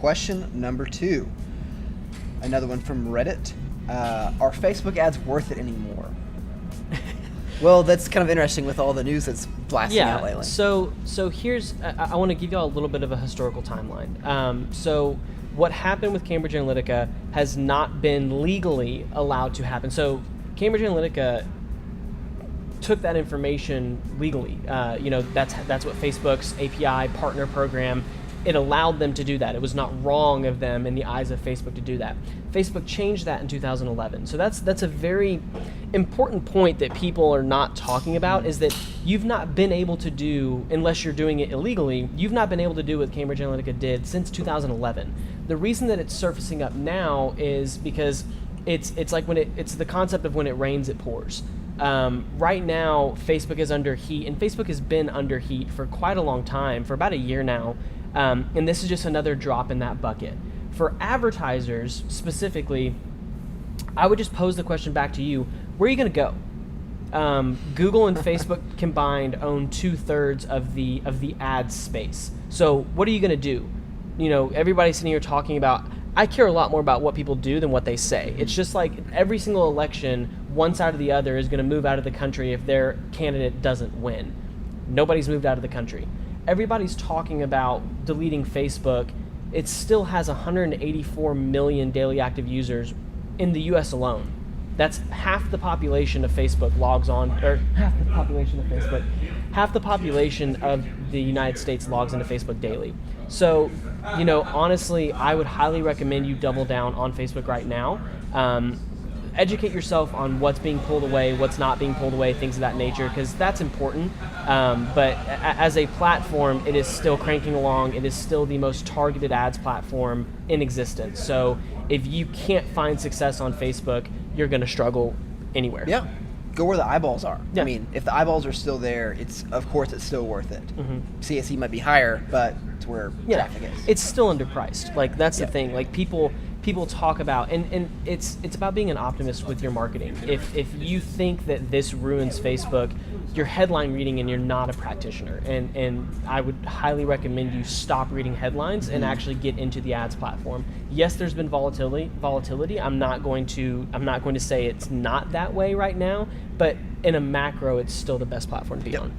question number 2. Another one from Reddit. Are Facebook ads worth it anymore? Well, that's kind of interesting with all the news that's blasting out lately. So here's, I want to give you all a little bit of a historical timeline. So what happened with Cambridge Analytica has not been legally allowed to happen. So Cambridge Analytica took that information legally. That's what Facebook's API partner program, it allowed them to do that. It was not wrong of them in the eyes of Facebook to do that. Facebook changed that in 2011. So that's a very important point that people are not talking about, is that you've not been able to do, unless you're doing it illegally, you've not been able to do what Cambridge Analytica did since 2011. The reason that it's surfacing up now is because it's like it's the concept of when it rains, it pours. Right now, Facebook is under heat, and Facebook has been under heat for quite a long time, for about a year now. And this is just another drop in that bucket. For advertisers specifically, I would just pose the question back to you: where are you going to go? Google and Facebook combined own 2/3 of the ad space. So what are you going to do? Everybody's sitting here talking about, I care a lot more about what people do than what they say. It's just like every single election, one side or the other is going to move out of the country if their candidate doesn't win. Nobody's moved out of the country. Everybody's talking about deleting Facebook. It still has 184 million daily active users in the US alone. That's half the population of Facebook logs on, or half the population of Facebook, half the population of the United States logs into Facebook daily. So, honestly, I would highly recommend you double down on Facebook right now. Educate yourself on what's being pulled away, what's not being pulled away, things of that nature, because that's important. But as a platform, it is still cranking along. It is still the most targeted ads platform in existence. So if you can't find success on Facebook, you're going to struggle anywhere. Yeah. Go where the eyeballs are. Yeah. I mean, if the eyeballs are still there, of course it's still worth it. Mm-hmm. CSE might be higher, but it's where traffic is. It's still underpriced. Like, that's the thing. Like, people talk about, and it's about being an optimist with your marketing. If you think that this ruins Facebook, you're headline reading and you're not a practitioner. And I would highly recommend you stop reading headlines and actually get into the ads platform. Yes, there's been volatility. I'm not going to say it's not that way right now, but in a macro, it's still the best platform to be on.